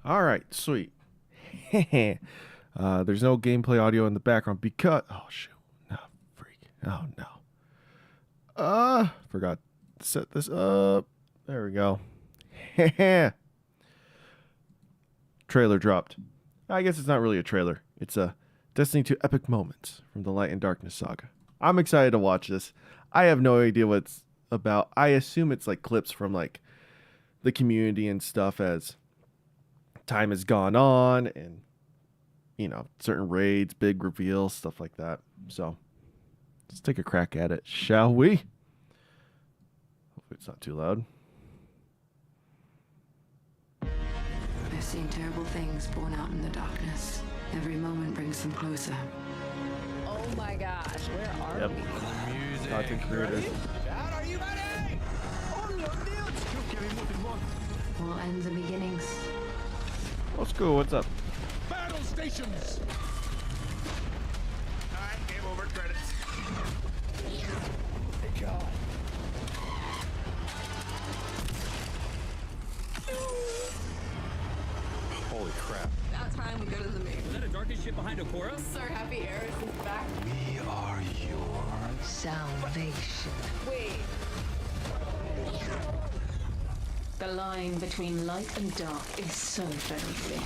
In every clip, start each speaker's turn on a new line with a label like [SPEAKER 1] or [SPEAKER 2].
[SPEAKER 1] All right, sweet. There's no gameplay audio in the background because oh shoot, no freak, oh no. Forgot to set this up. There we go. Trailer dropped. I guess it's not really a trailer. It's a Destiny 2 Epic Moments from the Light and Darkness saga. I'm excited to watch this. I have no idea what it's about. I assume it's like clips from like the community and stuff as time has gone on and certain raids, big reveals, stuff like that. So let's take a crack at it, shall we? Hopefully it's not too loud.
[SPEAKER 2] I've seen terrible things born out in the darkness. Every moment brings them closer.
[SPEAKER 3] Oh my gosh, where are
[SPEAKER 1] Yep.
[SPEAKER 3] we?
[SPEAKER 4] Music.
[SPEAKER 1] Content creators.
[SPEAKER 4] Dad, are you ready?
[SPEAKER 2] All ends and beginnings.
[SPEAKER 1] Let's go. What's up?
[SPEAKER 4] Battle stations. Alright, game over. Credits. Hey, God. Holy crap.
[SPEAKER 3] About time we go to the moon.
[SPEAKER 5] Is that a darkest ship behind Okora?
[SPEAKER 3] So happy Eris is back.
[SPEAKER 4] We are your
[SPEAKER 2] Salvation.
[SPEAKER 3] Wait.
[SPEAKER 2] The line between light and dark is so very thin.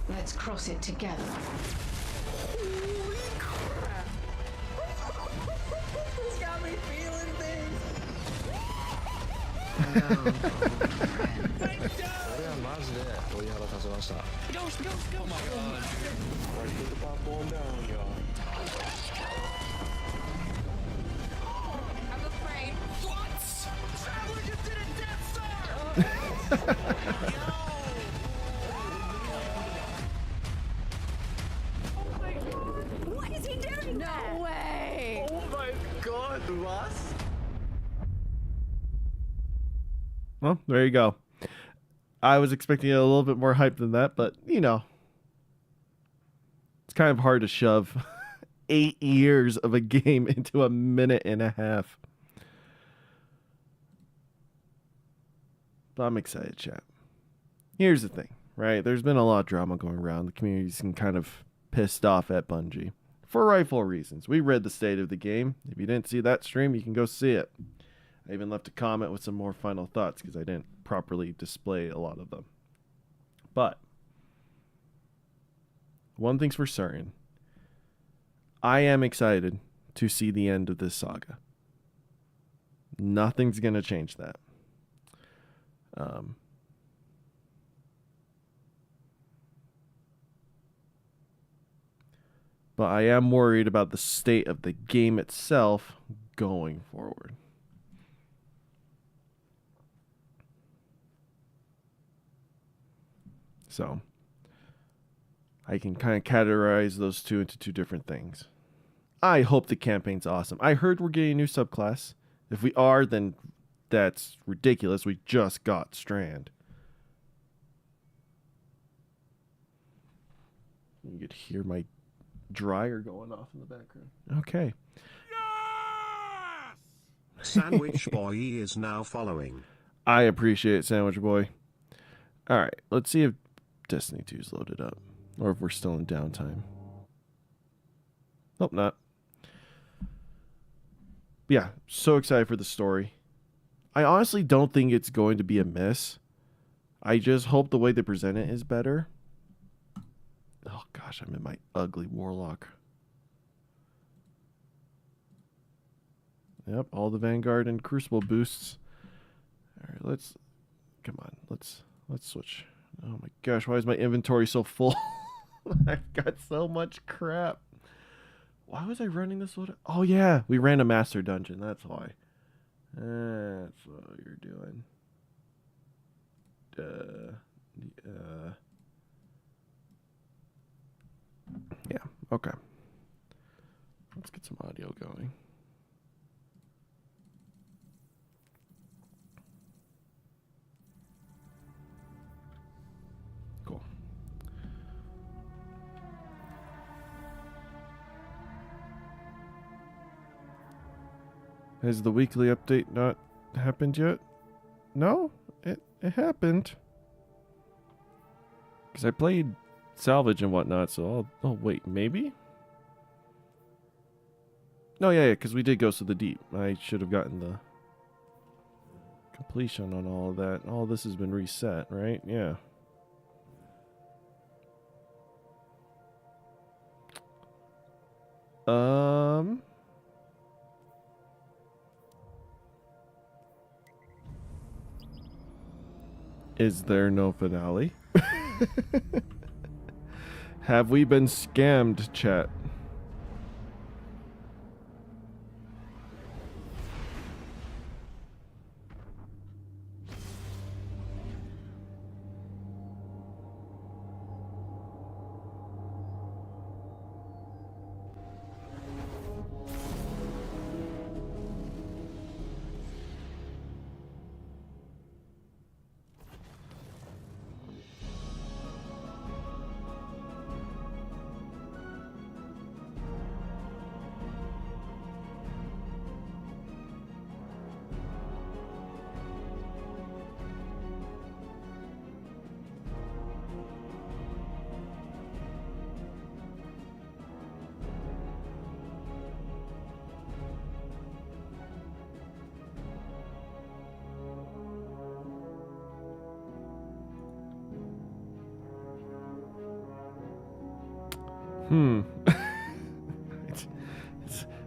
[SPEAKER 2] Let's cross it together.
[SPEAKER 3] Holy crap. This got me feeling things.
[SPEAKER 2] Hello, old friend.
[SPEAKER 6] 俺はマジで追い払かせました
[SPEAKER 5] Oh my god.
[SPEAKER 6] Keep the popcorn down, y'all.
[SPEAKER 3] I'm afraid.
[SPEAKER 4] What? Traveler just did a Death Star!
[SPEAKER 3] Oh my god. Why is he doing that? No way.
[SPEAKER 4] Oh my god, was?
[SPEAKER 1] Well, there you go. I was expecting a little bit more hype than that, but it's kind of hard to shove 8 years of a game into a minute and a half. But I'm excited, chat. Here's the thing, right? There's been a lot of drama going around. The community's been kind of pissed off at Bungie for rightful reasons. We read the state of the game. If you didn't see that stream, you can go see it. I even left a comment with some more final thoughts because I didn't properly display a lot of them. But one thing's for certain. I am excited to see the end of this saga. Nothing's going to change that. But I am worried about the state of the game itself going forward. So I can kind of categorize those two into two different things. I hope the campaign's awesome. I heard we're getting a new subclass. If we are, then that's ridiculous. We just got Strand. You could hear my dryer going off in the background. Okay.
[SPEAKER 7] Sandwich Boy is now following.
[SPEAKER 1] I appreciate it, Sandwich Boy. All right, let's see if Destiny 2 is loaded up, or if we're still in downtime. Nope, not. Yeah, so excited for the story. I honestly don't think it's going to be a miss. I just hope the way they present it is better. Oh gosh, I'm in my ugly warlock. Yep, all the Vanguard and Crucible boosts. All right, let's switch. Oh my gosh, why is my inventory so full? I've got so much crap. Why was I running this one? Oh yeah, we ran a master dungeon. That's why. That's what you're doing. Yeah, okay. Let's get some audio going. Cool. Has the weekly update not happened yet? No, it happened. Because I played salvage and whatnot, so oh wait, maybe? No, yeah, because we did Ghost of the Deep. I should have gotten the completion on all of that. All this has been reset, right? Yeah. Is there no finale? Have we been scammed, chat?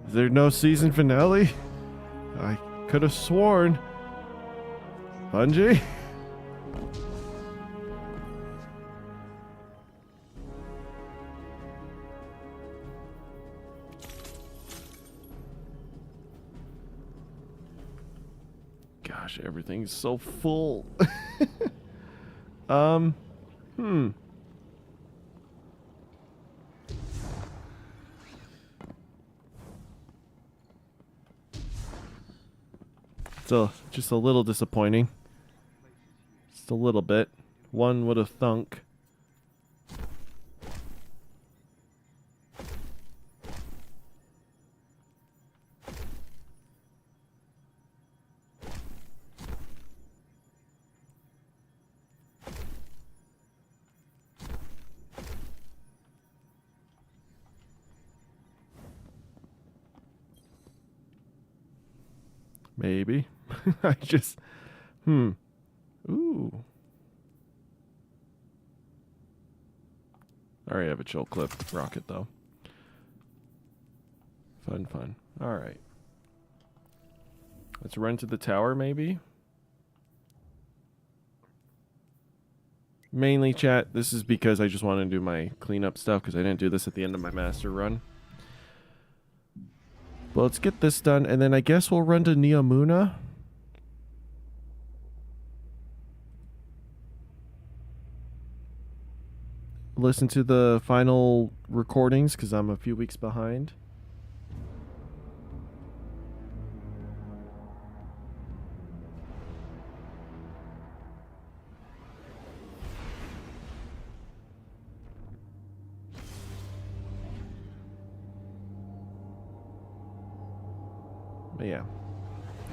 [SPEAKER 1] Is there no season finale? I could have sworn. Bungie? Gosh, everything's so full. So, just a little disappointing. Just a little bit. One would have thunk. Maybe. I just... Ooh. Alright, I have a chill clip. Rocket, though. Fun, fun. Alright. Let's run to the tower, maybe? Mainly, chat, this is because I just want to do my cleanup stuff, because I didn't do this at the end of my master run. Well, let's get this done, and then I guess we'll run to Neomuna. Listen to the final recordings, because I'm a few weeks behind. But yeah,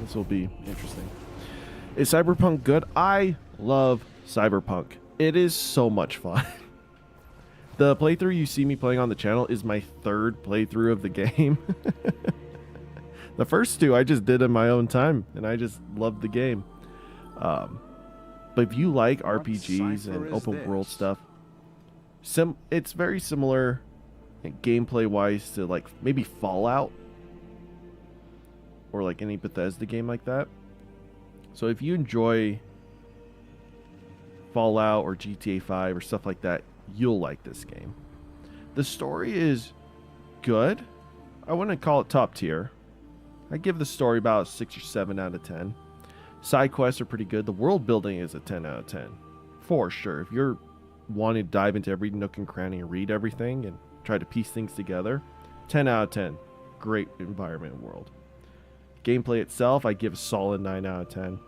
[SPEAKER 1] this will be interesting. Is Cyberpunk good? I love Cyberpunk. It is so much fun. The playthrough you see me playing on the channel is my third playthrough of the game. The first two I just did in my own time, and I just loved the game. But if you like RPGs and open world stuff, it's very similar gameplay wise to like maybe Fallout. Or like any Bethesda game like that. So if you enjoy Fallout or GTA 5 or stuff like that, you'll like this game. The story is good. I wouldn't call it top tier. I give the story about a 6 or 7 out of 10. Side quests are pretty good. The world building is a 10 out of 10. For sure. If you're wanting to dive into every nook and cranny and read everything and try to piece things together, 10 out of 10. Great environment and world. Gameplay itself, I give a solid 9 out of 10.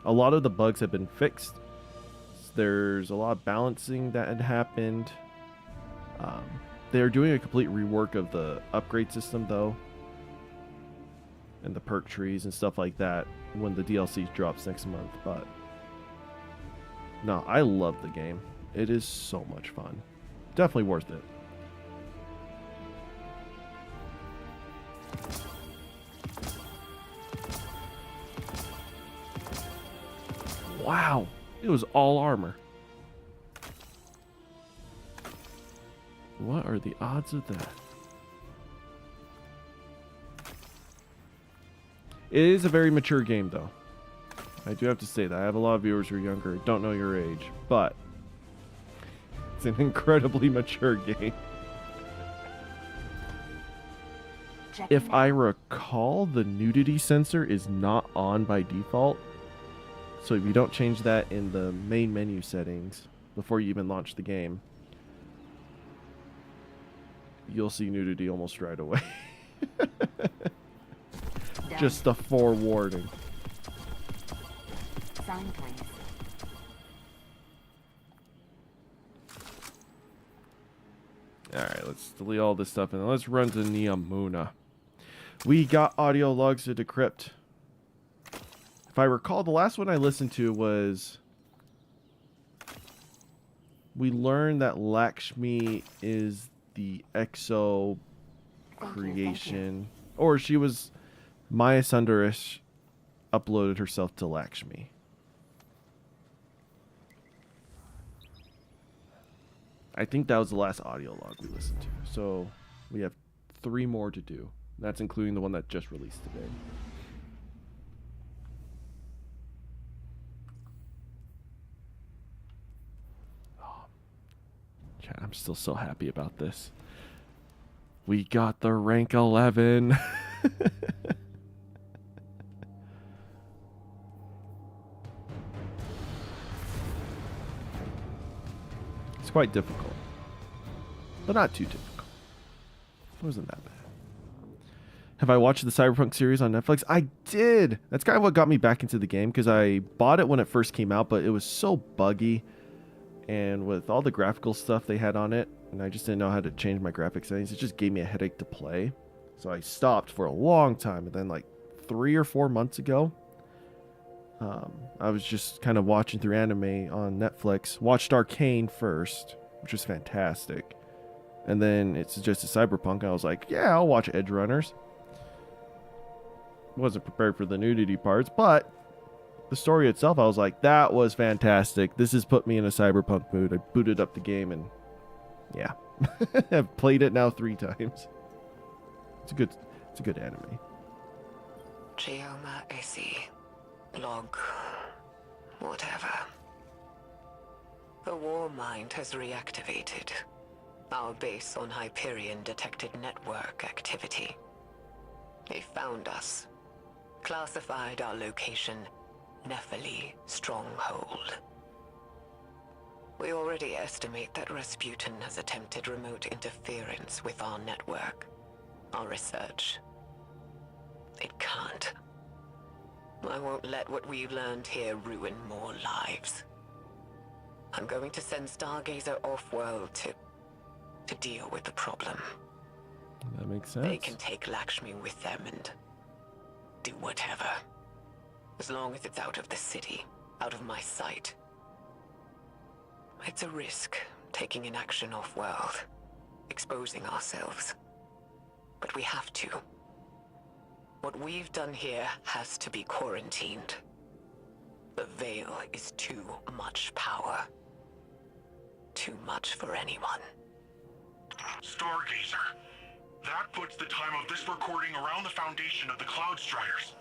[SPEAKER 1] A lot of the bugs have been fixed. There's a lot of balancing that had happened. They're doing a complete rework of the upgrade system, though. And the perk trees and stuff like that when the DLC drops next month. But no, I love the game. It is so much fun. Definitely worth it. Wow, it was all armor. What are the odds of that? It is a very mature game, though. I do have to say that. I have a lot of viewers who are younger, don't know your age, but it's an incredibly mature game. If I recall, the nudity sensor is not on by default. So if you don't change that in the main menu settings before you even launch the game, you'll see nudity almost right away. Just a forewarning.
[SPEAKER 3] Sign, please.
[SPEAKER 1] Alright, let's delete all this stuff and then let's run to Niamuna. We got audio logs to decrypt. If I recall, the last one I listened to was... We learned that Lakshmi is the EXO creation. Or she was... Maya Sundaresh uploaded herself to Lakshmi. I think that was the last audio log we listened to. So we have 3 more to do. That's including the one that just released today. Oh, chat, I'm still so happy about this. We got the rank 11. It's quite difficult, but not too difficult. It wasn't that bad. Have I watched the Cyberpunk series on Netflix? I did. That's kind of what got me back into the game, because I bought it when it first came out, but it was so buggy, and with all the graphical stuff they had on it, and I just didn't know how to change my graphics settings, it just gave me a headache to play. So I stopped for a long time, and then like 3 or 4 months ago, I was just kind of watching through anime on Netflix. Watched Arcane first, which was fantastic. And then it's just a Cyberpunk. I was like, yeah, I'll watch Edge Runners. Wasn't prepared for the nudity parts, but the story itself, I was like, that was fantastic. This has put me in a Cyberpunk mood. I booted up the game and yeah. I've played it now 3 times. It's a good anime.
[SPEAKER 8] Chioma Esi. Log. Whatever. The war mind has reactivated. Our base on Hyperion detected network activity. They found us. Classified our location, Nephili Stronghold. We already estimate that Rasputin has attempted remote interference with our network, our research. It can't. I won't let what we've learned here ruin more lives. I'm going to send Stargazer off-world to deal with the problem.
[SPEAKER 1] That makes sense.
[SPEAKER 8] They can take Lakshmi with them and do whatever. As long as it's out of the city, out of my sight. It's a risk, taking an action off-world, exposing ourselves. But we have to. What we've done here has to be quarantined. The Veil is too much power. Too much for anyone.
[SPEAKER 9] Stargazer. That puts the time of this recording around the foundation of the Cloud Striders.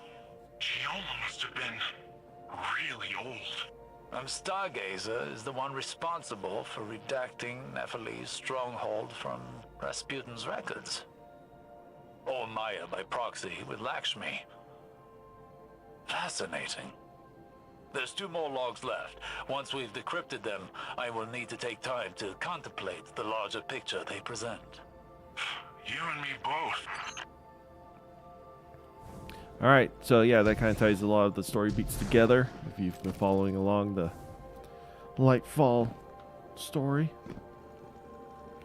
[SPEAKER 9] Chioma must have been really old.
[SPEAKER 10] Stargazer is the one responsible for redacting Nephili's stronghold from Rasputin's records. Or Maya by proxy with Lakshmi. Fascinating. There's 2 more logs left. Once we've decrypted them, I will need to take time to contemplate the larger picture they present.
[SPEAKER 9] You and me both.
[SPEAKER 1] Alright, so yeah, that kind of ties a lot of the story beats together. If you've been following along the Lightfall story.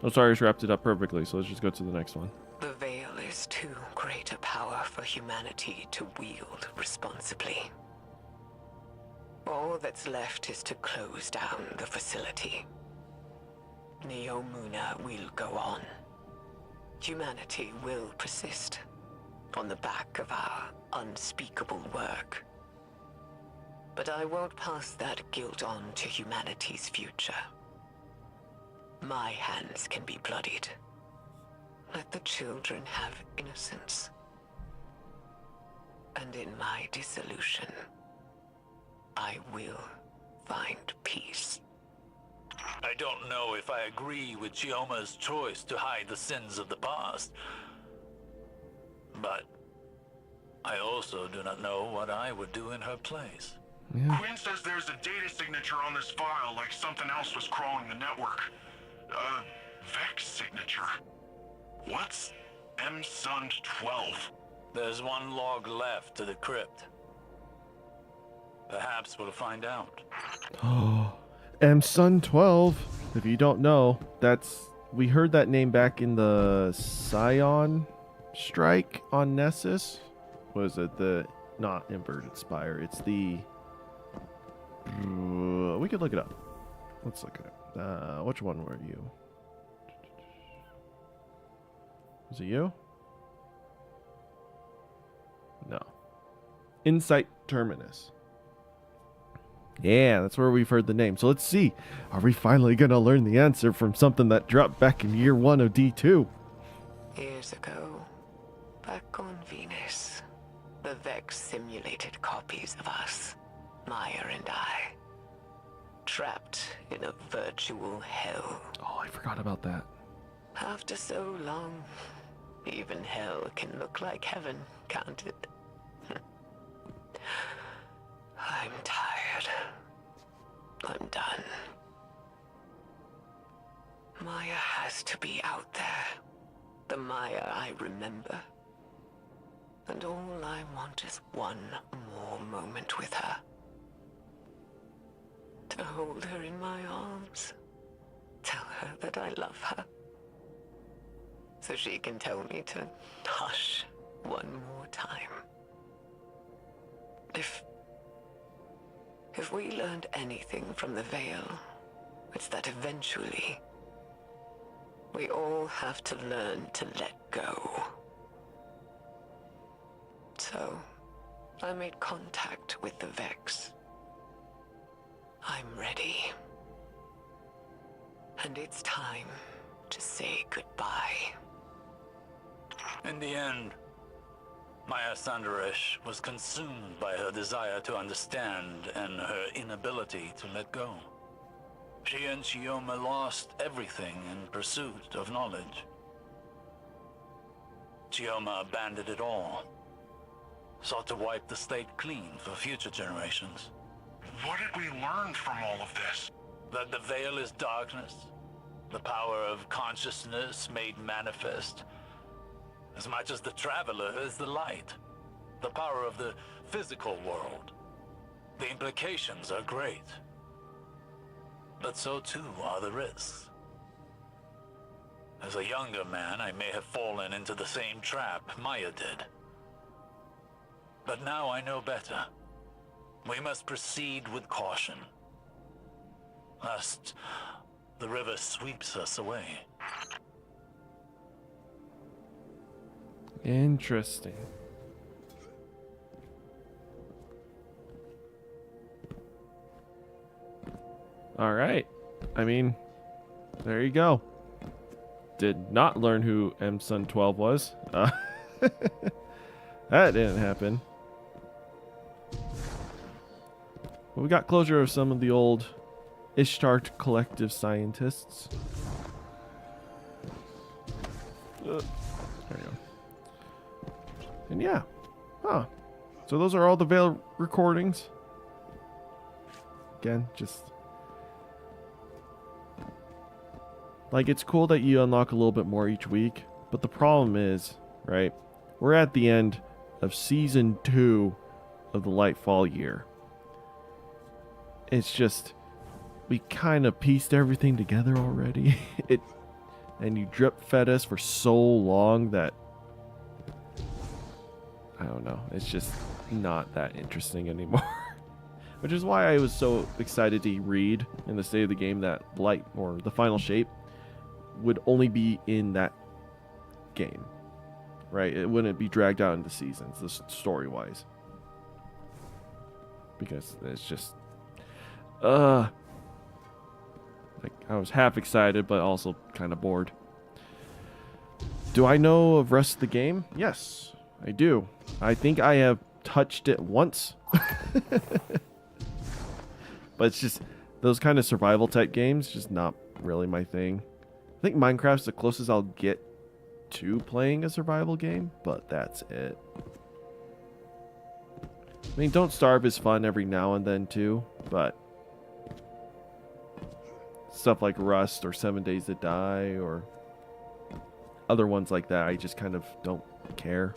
[SPEAKER 1] Oh, sorry, I just wrapped it up perfectly, so let's just go to the next one.
[SPEAKER 8] The Veil is too great a power for humanity to wield responsibly. All that's left is to close down the facility. Neomuna will go on. Humanity will persist on the back of our unspeakable work. But I won't pass that guilt on to humanity's future. My hands can be bloodied. Let the children have innocence. And in my dissolution, I will find peace.
[SPEAKER 10] I don't know if I agree with Chioma's choice to hide the sins of the past. But I also do not know what I would do in her place.
[SPEAKER 1] Yeah.
[SPEAKER 9] Quinn says there's a data signature on this file, like something else was crawling the network. Vex signature. What's M-Sund 12?
[SPEAKER 10] There's one log left to the crypt. Perhaps we'll find out.
[SPEAKER 1] Oh, M-Sun 12. If you don't know, we heard that name back in the Scion strike on Nessus. Was it the not inverted spire? It's the. We could look it up. Let's look it up. Which one were you? Was it you? No. Insight Terminus. Yeah, that's where we've heard the name. So let's see. Are we finally going to learn the answer from something that dropped back in year 1 of D2?
[SPEAKER 8] Years ago, back on Venus, the Vex simulated copies of us, Maya and I, trapped in a virtual hell.
[SPEAKER 1] Oh, I forgot about that.
[SPEAKER 8] After so long, even hell can look like heaven, can't it? I'm tired. I'm done. Maya has to be out there. The Maya I remember. And all I want is one more moment with her. To hold her in my arms. Tell her that I love her. So she can tell me to hush one more time. If we learned anything from the Veil, it's that eventually we all have to learn to let go. So, I made contact with the Vex. I'm ready. And it's time to say goodbye.
[SPEAKER 10] In the end, Maya Sandaresh was consumed by her desire to understand and her inability to let go. She and Chioma lost everything in pursuit of knowledge. Chioma abandoned it all, sought to wipe the state clean for future generations.
[SPEAKER 9] What did we learn from all of this?
[SPEAKER 10] That the Veil is darkness, the power of consciousness made manifest, as much as the Traveler is the light, the power of the physical world. The implications are great, but so too are the risks. As a younger man, I may have fallen into the same trap Maya did. But now I know better. We must proceed with caution, lest the river sweeps us away.
[SPEAKER 1] Interesting. All right. I mean, there you go. Did not learn who M-Sun 12 was. That didn't happen. But we got closure of some of the old Ishtar collective scientists. There you go. And yeah. Huh. So those are all the Veil recordings. Again, just... like, it's cool that you unlock a little bit more each week. But the problem is, right, we're at the end of Season 2 of the Lightfall year. It's just... we kind of pieced everything together already. And you drip fed us for so long that... I don't know. It's just not that interesting anymore. Which is why I was so excited to read in the state of the game that light, or the final shape, would only be in that game, right? It wouldn't be dragged out into seasons, story-wise, because it's just, like, I was half excited, but also kind of bored. Do I know of rest of the game? Yes, I do. I think I have touched it once. But it's just those kind of survival type games, just not really my thing. I think Minecraft's the closest I'll get to playing a survival game, but that's it. I mean, Don't Starve is fun every now and then too, but stuff like Rust or 7 Days to Die or other ones like that, I just kind of don't care.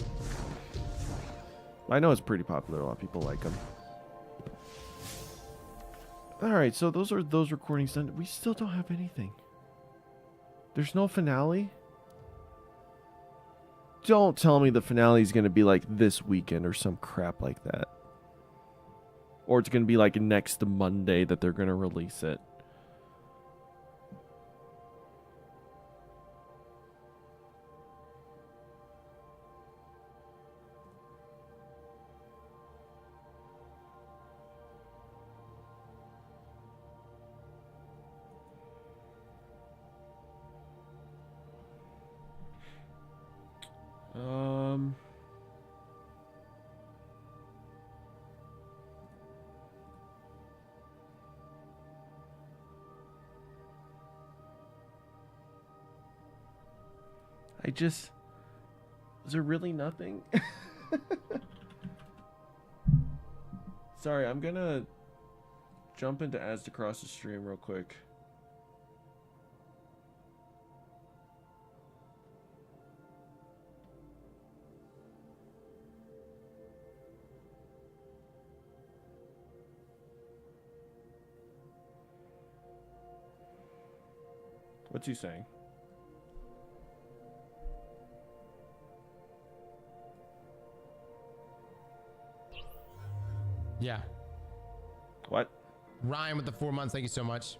[SPEAKER 1] I know it's pretty popular. A lot of people like them. Alright, so those are those recordings done. We still don't have anything. There's no finale? Don't tell me the finale is going to be like this weekend or some crap like that. Or it's going to be like next Monday that they're going to release it. Is there really nothing? Sorry, I'm gonna jump into As Across the Stream real quick. What's he saying?
[SPEAKER 11] Yeah.
[SPEAKER 1] What?
[SPEAKER 11] Ryan with the 4 months. Thank you so much.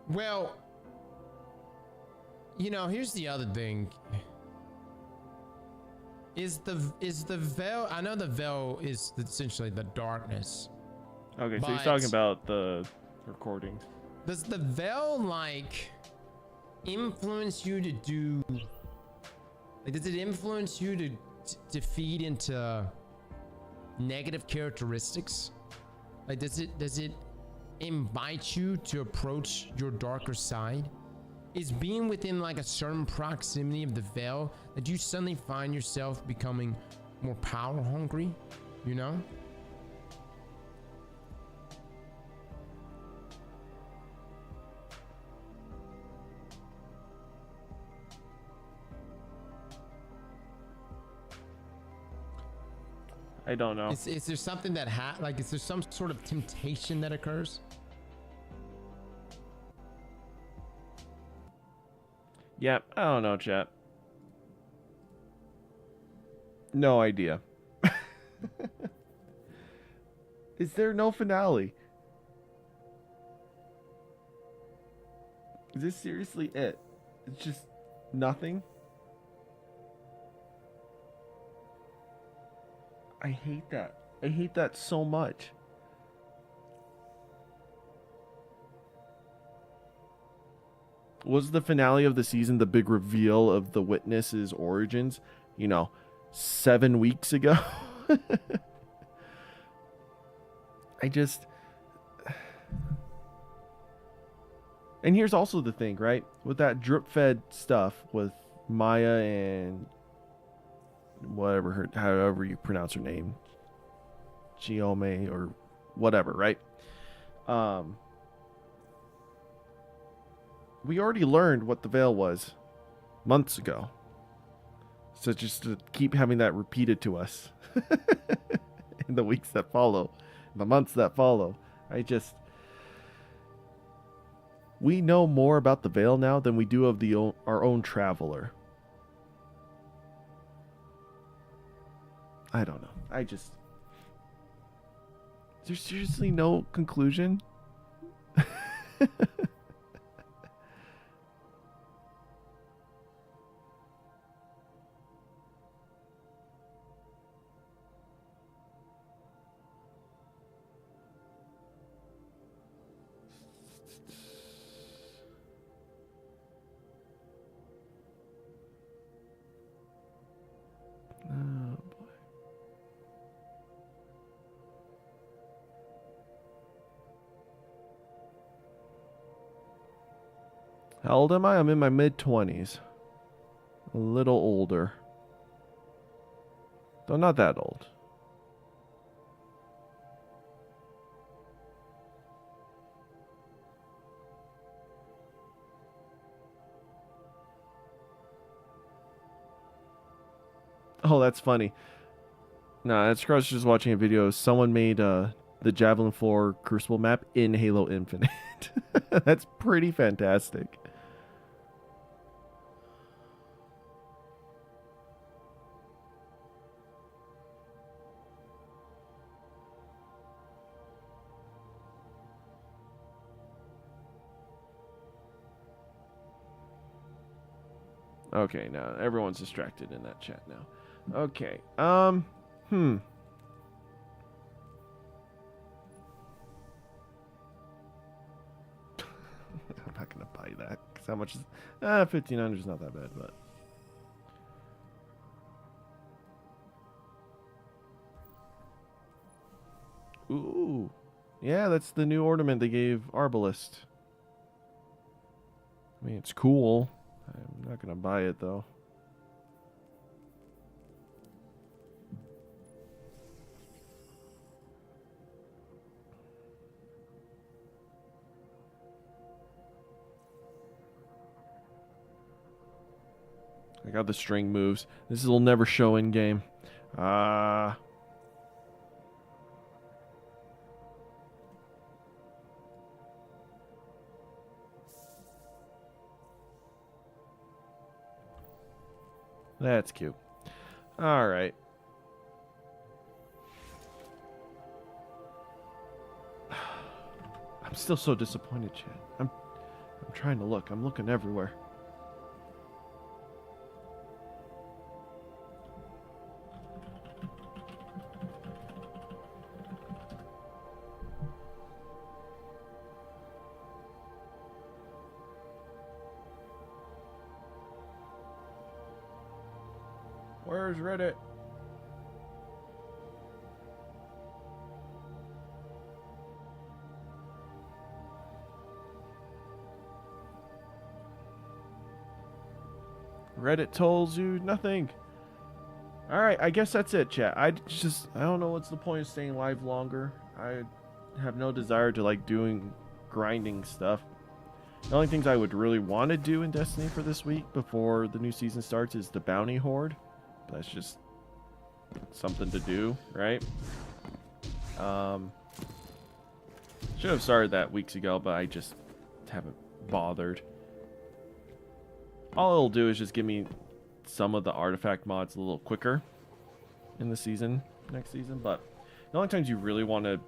[SPEAKER 11] Well, you know, here's the other thing. Is the veil? I know the veil is essentially the darkness.
[SPEAKER 1] Okay, so he's talking about the recordings.
[SPEAKER 11] Does the veil like influence you to do? Like, does it influence you to feed into negative characteristics? Like, does it invite you to approach your darker side? Is being within like a certain proximity of the veil that you suddenly find yourself becoming more power hungry? You know?
[SPEAKER 1] I don't know.
[SPEAKER 11] Is there something that is there some sort of temptation that occurs?
[SPEAKER 1] Yeah, I don't know, chat. No idea. Is there no finale? Is this seriously it? It's just nothing? I hate that. I hate that so much. Was the finale of the season the big reveal of the Witness's origins, 7 weeks ago? And here's also the thing, right? With that drip fed stuff with Maya and however you pronounce her name, Chiome or whatever, right? We already learned what the veil was months ago. So just to keep having that repeated to us in the weeks that follow, the months that follow, we know more about the veil now than we do of our own traveler. I don't know. Is there seriously no conclusion? Oh boy. How old am I? I'm in my mid-20s. A little older. Though not that old. Oh, that's funny. Nah, that's Crush just watching a video. Someone made the Javelin 4 Crucible map in Halo Infinite. That's pretty fantastic. Okay, now everyone's distracted in that chat now. Okay. I'm not gonna buy that because how much is 1,500 is not that bad, but ooh, yeah, that's the new ornament they gave Arbalist. I mean, it's cool. I'm not gonna buy it though. I got the string moves. This will never show in game. That's cute. All right. I'm still so disappointed, Chad. I'm trying to look. I'm looking everywhere. Where's Reddit? Reddit tells you nothing. Alright, I guess that's it, chat. I don't know what's the point of staying live longer. I have no desire to like doing grinding stuff. The only things I would really want to do in Destiny for this week before the new season starts is the bounty horde. That's just something to do, right? Should have started that weeks ago, but I just haven't bothered. All it'll do is just give me some of the artifact mods a little quicker in the season, next season. But the only times you really want to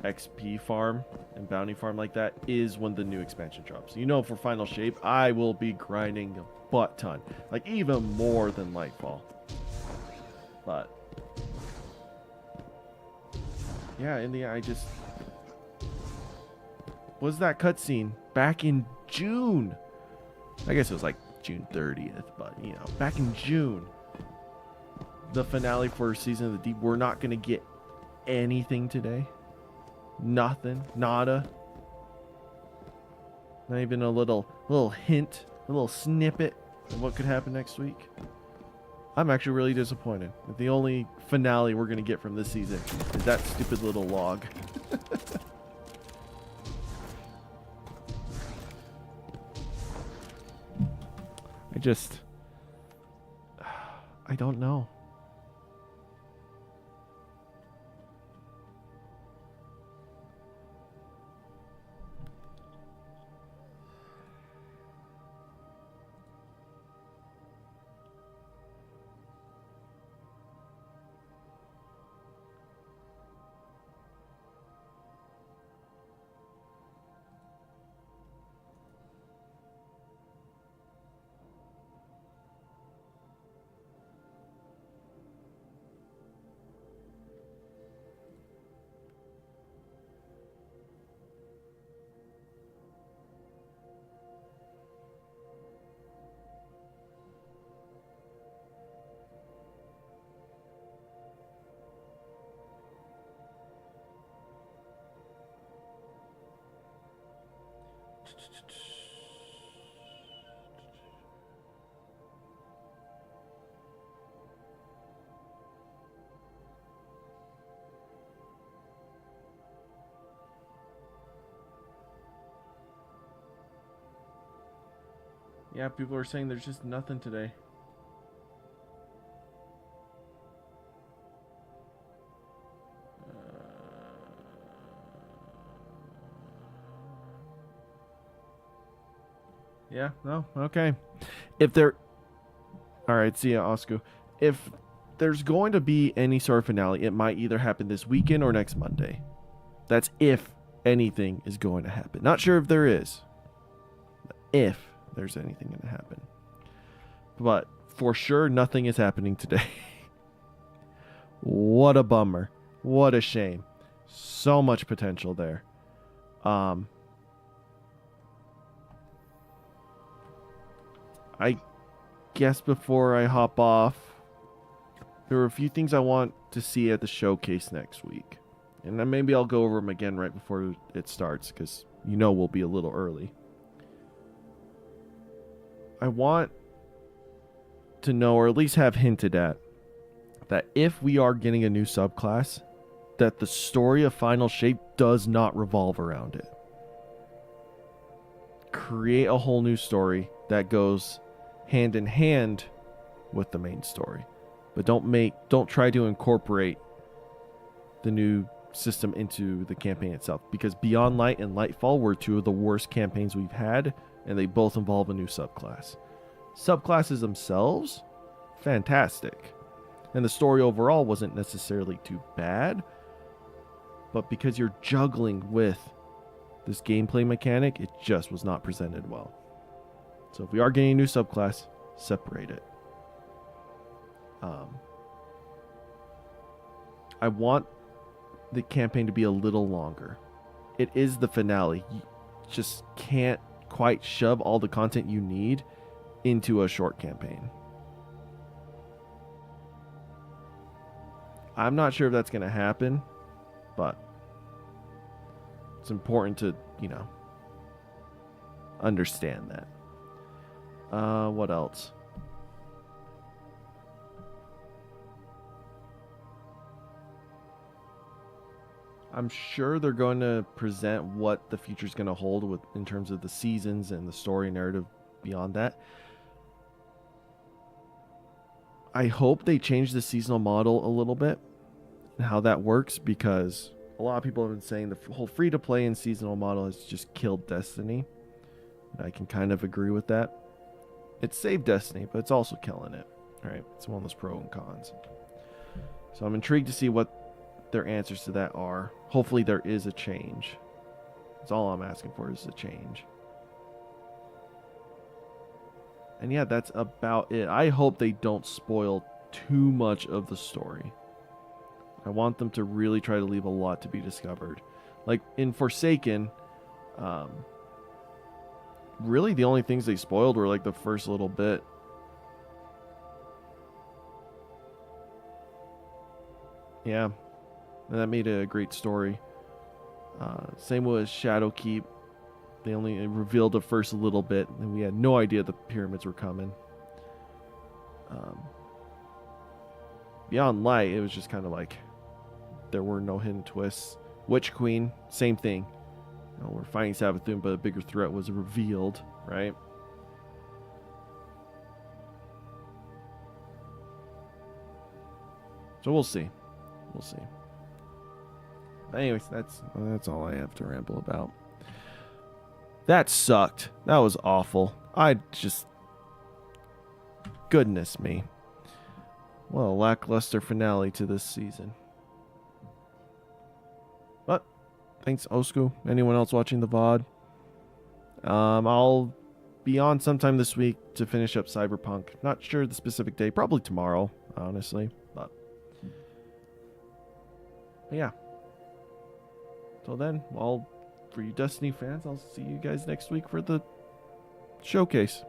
[SPEAKER 1] XP farm and bounty farm like that is when the new expansion drops. You know, for Final Shape, I will be grinding a butt ton, like even more than Lightfall. But yeah, in the end, I just was that cutscene back in June. I guess it was like June 30th, but you know, back in June, the finale for Season of the Deep. We're not gonna get anything today. Nothing, nada. Not even a little hint, a little snippet of what could happen next week. I'm actually really disappointed that the only finale we're gonna get from this season is that stupid little log. I don't know. Yeah, people are saying there's just nothing today. Yeah, no, okay. If there... Alright, see ya, Oscar. If there's going to be any sort of finale, it might either happen this weekend or next Monday. That's if anything is going to happen. Not sure if there is. If there's anything going to happen. But for sure, nothing is happening today. What a bummer. What a shame. So much potential there. I guess before I hop off, there are a few things I want to see at the showcase next week. And then maybe I'll go over them again right before it starts, because you know we'll be a little early. I want to know, or at least have hinted at, that if we are getting a new subclass, that the story of Final Shape does not revolve around it. Create a whole new story that goes hand in hand with the main story. But don't try to incorporate the new system into the campaign itself, because Beyond Light and Lightfall were two of the worst campaigns we've had, and they both involve a new subclass. Subclasses themselves, fantastic. And the story overall wasn't necessarily too bad, but because you're juggling with this gameplay mechanic, it just was not presented well. So if we are getting a new subclass, separate it. I want the campaign to be a little longer. It is the finale. You just can't quite shove all the content you need into a short campaign. I'm not sure if that's going to happen, but it's important to, understand that. What else? I'm sure they're going to present what the future's going to hold in terms of the seasons and the story narrative beyond that. I hope they change the seasonal model a little bit and how that works, because a lot of people have been saying the whole free-to-play and seasonal model has just killed Destiny. And I can kind of agree with that. It saved Destiny, but it's also killing it. Right? It's one of those pros and cons. So I'm intrigued to see what their answers to that are. Hopefully there is a change. That's all I'm asking for, is a change. And yeah, that's about it. I hope they don't spoil too much of the story. I want them to really try to leave a lot to be discovered. Like in Forsaken, really the only things they spoiled were like the first little bit. Yeah, and that made a great story. Same with Shadowkeep. They only revealed the first little bit, and we had no idea the pyramids were coming. Beyond Light, it was just kind of like there were no hidden twists. Witch Queen, same thing. We're fighting Savathun, but a bigger threat was revealed, right? So we'll see. We'll see. But anyways, that's all I have to ramble about. That sucked. That was awful. Goodness me. What a lackluster finale to this season. But, thanks, Osku. Anyone else watching the VOD? I'll be on sometime this week to finish up Cyberpunk. Not sure the specific day. Probably tomorrow, honestly. But yeah. Till then, for you Destiny fans, I'll see you guys next week for the showcase.